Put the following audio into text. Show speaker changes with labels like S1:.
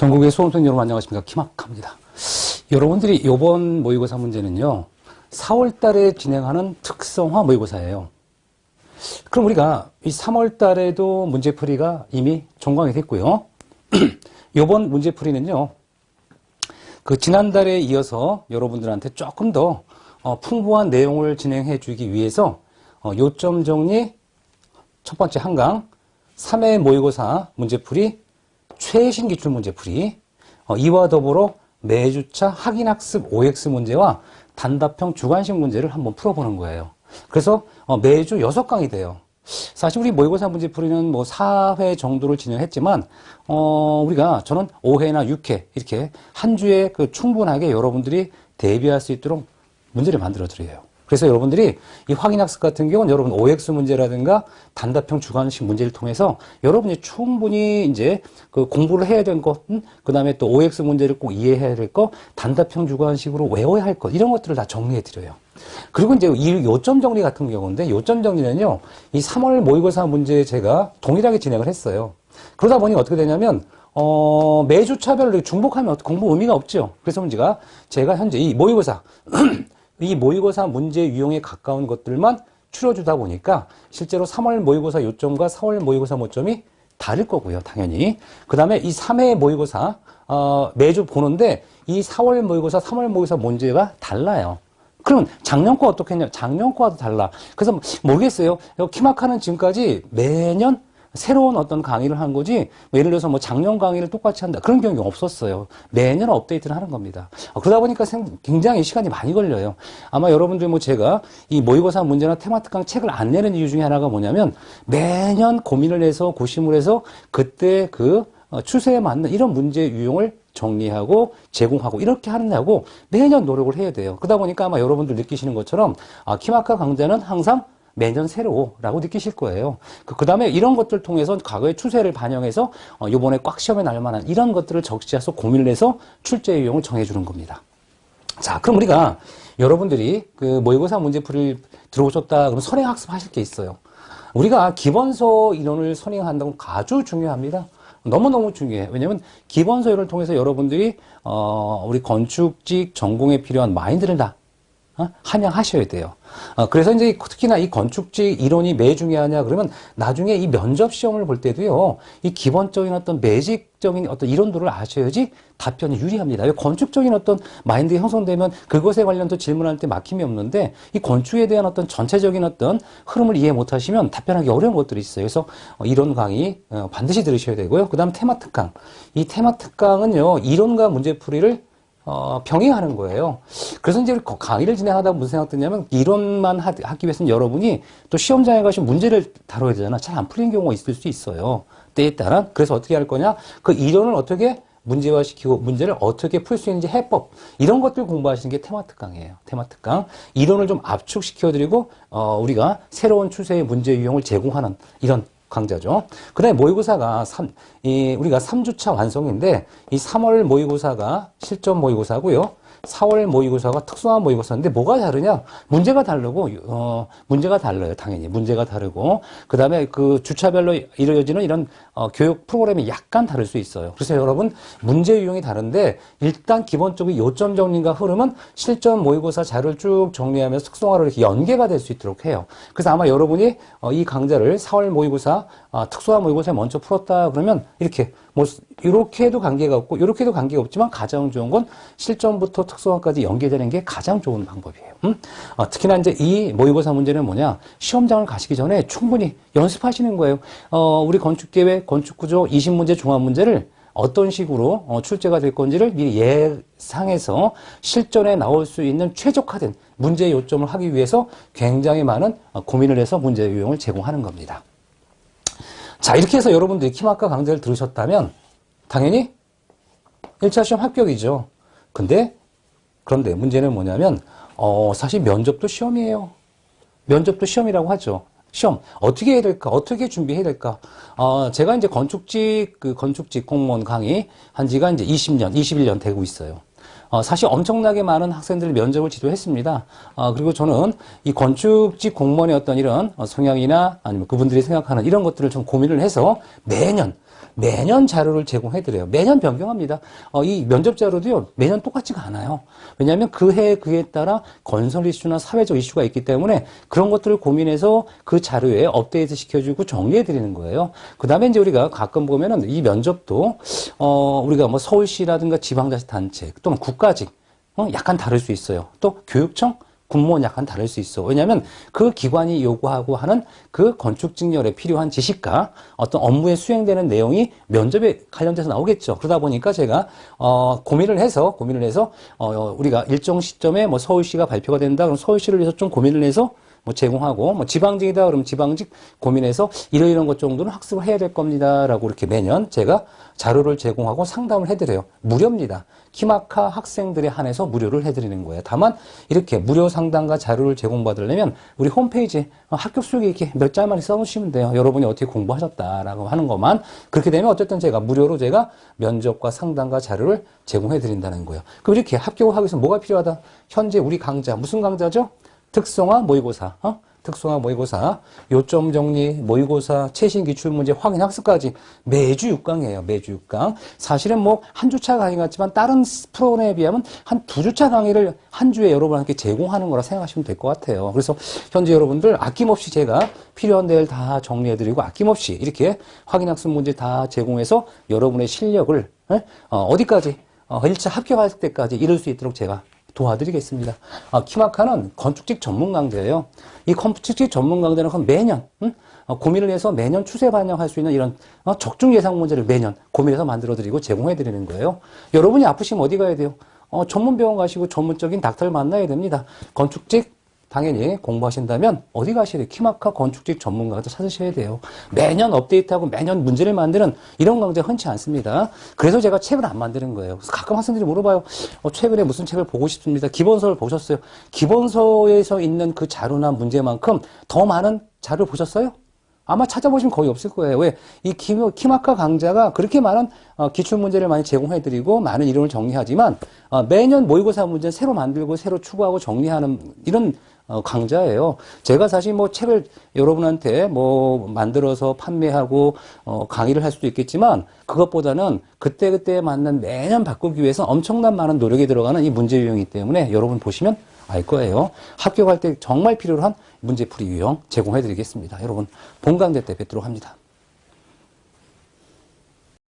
S1: 전국의 수험생 여러분 안녕하십니까. 키막합니다. 여러분들이 이번 모의고사 문제는요, 4월 달에 진행하는 특성화 모의고사예요. 그럼 우리가 이 3월 달에도 문제풀이가 이미 종강이 됐고요. 이번 문제풀이는요, 그 지난달에 이어서 여러분들한테 조금 더 풍부한 내용을 진행해 주기 위해서 요점 정리 첫 번째 한강 3회 모의고사 문제풀이 최신 기출 문제풀이 이와 더불어 매주차 확인학습 OX 문제와 단답형 주관식 문제를 한번 풀어보는 거예요. 그래서 매주 6강이 돼요. 사실 우리 모의고사 문제풀이는 뭐 4회 정도를 진행했지만 저는 5회나 6회 이렇게 한 주에 그 충분하게 여러분들이 대비할 수 있도록 문제를 만들어 드려요. 그래서 여러분들이 이 확인학습 같은 경우는 여러분 OX 문제라든가 단답형 주관식 문제를 통해서 여러분이 충분히 이제 그 공부를 해야 될 것, 그 다음에 또 OX 문제를 꼭 이해해야 될 것, 단답형 주관식으로 외워야 할 것, 이런 것들을 다 정리해 드려요. 그리고 이제 이 요점 정리 같은 경우인데, 요점 정리는요, 이 3월 모의고사 문제 제가 동일하게 진행을 했어요. 그러다 보니 어떻게 되냐면, 매주 차별로 중복하면 공부 의미가 없죠. 그래서 제가 현재 이 모의고사, 이 모의고사 문제 유형에 가까운 것들만 추려주다 보니까 실제로 3월 모의고사 요점과 4월 모의고사 모점이 다를 거고요, 당연히. 그 다음에 이 3회 모의고사, 매주 보는데 이 4월 모의고사, 3월 모의고사 문제가 달라요. 그럼 작년 거 어떻게 했냐? 작년 거와도 달라. 그래서 모르겠어요. 키마카는 지금까지 매년 새로운 어떤 강의를 한 거지, 예를 들어서 뭐 작년 강의를 똑같이 한다. 그런 경우가 없었어요. 매년 업데이트를 하는 겁니다. 그러다 보니까 굉장히 시간이 많이 걸려요. 아마 여러분들 제가 이 모의고사 문제나 테마특강 책을 안 내는 이유 중에 하나가 뭐냐면, 매년 고민을 해서 고심을 해서 그때 그 추세에 맞는 이런 문제 유형을 정리하고 제공하고 이렇게 하느냐고 매년 노력을 해야 돼요. 그러다 보니까 아마 여러분들 느끼시는 것처럼 키마카 강좌는 항상 매년 새로라고 느끼실 거예요. 그 다음에 이런 것들 통해서 과거의 추세를 반영해서 요번에 꽉 시험에 날 만한 이런 것들을 적시해서 고민을 해서 출제 유형을 정해주는 겁니다. 자, 그럼 우리가 여러분들이 그 모의고사 문제풀이를 들어오셨다 그러면 선행학습 하실 게 있어요. 우리가 기본서 이론을 선행한다는 건 아주 중요합니다. 너무너무 중요해요. 왜냐면 기본서 이론을 통해서 여러분들이 우리 건축직 전공에 필요한 마인드를 다 함양하셔야 돼요. 그래서 이제 특히나 이 건축직 이론이 왜 중요하냐 그러면 나중에 이 면접 시험을 볼 때도요, 이 기본적인 어떤 매직적인 어떤 이론들을 아셔야지 답변이 유리합니다. 건축적인 어떤 마인드가 형성되면 그것에 관련해서 질문할 때 막힘이 없는데, 이 건축에 대한 어떤 전체적인 어떤 흐름을 이해 못 하시면 답변하기 어려운 것들이 있어요. 그래서 이론 강의 반드시 들으셔야 되고요. 그 다음 테마 특강. 이 테마 특강은요, 이론과 문제풀이를 병행하는 거예요. 그래서 이제 강의를 진행하다 무슨 생각 드냐면, 이론만 하기 위해서는 여러분이 또 시험장에 가시면 문제를 다뤄야 되잖아. 잘 안 풀린 경우가 있을 수 있어요. 때에 따라. 그래서 어떻게 할 거냐? 그 이론을 어떻게 문제화시키고 문제를 어떻게 풀 수 있는지 해법, 이런 것들 공부하시는 게 테마 특강이에요. 테마 특강. 이론을 좀 압축시켜드리고 우리가 새로운 추세의 문제 유형을 제공하는 이런 강좌죠. 그 다음에 모의고사가 우리가 3주차 완성인데, 이 3월 모의고사가 실전 모의고사고요. 4월 모의고사가 특수한 모의고사인데 뭐가 다르냐? 문제가 다르고, 문제가 달라요. 당연히. 문제가 다르고. 그 다음에 그 주차별로 이루어지는 이런, 교육 프로그램이 약간 다를 수 있어요. 그래서 여러분, 문제 유형이 다른데, 일단 기본적인 요점 정리과 흐름은 실전 모의고사 자료를 쭉 정리하면서 특성화로 이렇게 연계가 될 수 있도록 해요. 그래서 아마 여러분이 이 강좌를 4월 모의고사, 특수화 모의고사에 먼저 풀었다 그러면 이렇게 해도 관계가 없고, 이렇게 해도 관계가 없지만 가장 좋은 건 실전부터 특수화까지 연계되는 게 가장 좋은 방법이에요. 특히나 이제 이 모의고사 문제는 뭐냐? 시험장을 가시기 전에 충분히 연습하시는 거예요. 우리 건축계획, 건축구조, 20문제, 종합문제를 어떤 식으로 출제가 될 건지를 미리 예상해서 실전에 나올 수 있는 최적화된 문제 요점을 하기 위해서 굉장히 많은 고민을 해서 문제 유형을 제공하는 겁니다. 자, 이렇게 해서 여러분들이 키마카 강좌를 들으셨다면 당연히 1차 시험 합격이죠. 그런데 문제는 뭐냐면 사실 면접도 시험이에요. 면접도 시험이라고 하죠. 시험 어떻게 해야 될까? 어떻게 준비해야 될까? 제가 이제 건축직 공무원 강의 한 지가 이제 20년, 21년 되고 있어요. 사실 엄청나게 많은 학생들 면접을 지도했습니다. 그리고 저는 이 건축직 공무원의 어떤 이런 성향이나 아니면 그분들이 생각하는 이런 것들을 좀 고민을 해서 매년 매년 자료를 제공해드려요. 매년 변경합니다. 이 면접 자료도요, 매년 똑같지가 않아요. 왜냐하면 그 해 그에 따라 건설 이슈나 사회적 이슈가 있기 때문에 그런 것들을 고민해서 그 자료에 업데이트 시켜주고 정리해드리는 거예요. 그 다음에 이제 우리가 가끔 보면은 이 면접도, 우리가 뭐 서울시라든가 지방자치단체 또는 국가직, 약간 다를 수 있어요. 또 교육청, 군무원 약간 다를 수 있어. 왜냐하면 그 기관이 요구하고 하는 그 건축직렬에 필요한 지식과 어떤 업무에 수행되는 내용이 면접에 관련돼서 나오겠죠. 그러다 보니까 제가 고민을 해서 우리가 일정 시점에 뭐 서울시가 발표가 된다. 그럼 서울시를 위해서 좀 고민을 해서 뭐 제공하고, 뭐 지방직이다 그러면 지방직 고민해서 이런 것 정도는 학습을 해야 될 겁니다라고 이렇게 매년 제가 자료를 제공하고 상담을 해드려요. 무료입니다. 키마카 학생들에 한해서 무료를 해드리는 거예요. 다만 이렇게 무료 상담과 자료를 제공받으려면 우리 홈페이지에 합격 수기 이렇게 몇 자만 써놓으시면 돼요. 여러분이 어떻게 공부하셨다라고 하는 것만. 그렇게 되면 어쨌든 제가 무료로 제가 면접과 상담과 자료를 제공해드린다는 거예요. 그럼 이렇게 합격을 하기 위해서 뭐가 필요하다? 현재 우리 강좌, 무슨 강좌죠? 특성화 모의고사, 특성화 모의고사, 요점 정리, 모의고사, 최신 기출문제 확인 학습까지 매주 6강이에요. 매주 6강. 사실은 뭐 한 주차 강의 같지만 다른 프로그램에 비하면 한 두 주차 강의를 한 주에 여러분한테 제공하는 거라 생각하시면 될 것 같아요. 그래서 현재 여러분들 아낌없이 제가 필요한 데를 다 정리해드리고 아낌없이 이렇게 확인 학습 문제 다 제공해서 여러분의 실력을 어디까지 1차 합격할 때까지 이룰 수 있도록 제가 도와드리겠습니다. 키마카는 건축직 전문 강좌예요. 이 건축직 전문 강좌는 매년 고민을 해서 매년 추세 반영할 수 있는 이런 적중 예상 문제를 매년 고민해서 만들어드리고 제공해드리는 거예요. 여러분이 아프시면 어디 가야 돼요? 전문 병원 가시고 전문적인 닥터를 만나야 됩니다. 건축직 당연히 공부하신다면 어디 가셔야 돼요? 키마카 건축직 전문 강좌 찾으셔야 돼요. 매년 업데이트하고 매년 문제를 만드는 이런 강좌 흔치 않습니다. 그래서 제가 책을 안 만드는 거예요. 그래서 가끔 학생들이 물어봐요. 최근에 무슨 책을 보고 싶습니다. 기본서를 보셨어요? 기본서에서 있는 그 자료나 문제만큼 더 많은 자료를 보셨어요? 아마 찾아보시면 거의 없을 거예요. 왜? 이 키마카 강좌가 그렇게 많은 기출문제를 많이 제공해드리고 많은 이론을 정리하지만 매년 모의고사 문제 새로 만들고 새로 추구하고 정리하는 이런 강좌예요. 제가 사실 뭐 책을 여러분한테 뭐 만들어서 판매하고 강의를 할 수도 있겠지만 그것보다는 그때그때 맞는 매년 바꾸기 위해서 엄청난 많은 노력이 들어가는 이 문제 유형이기 때문에 여러분 보시면 알 거예요. 합격할 때 정말 필요로 한 문제풀이 유형 제공해 드리겠습니다. 여러분 본 강좌 때 뵙도록 합니다.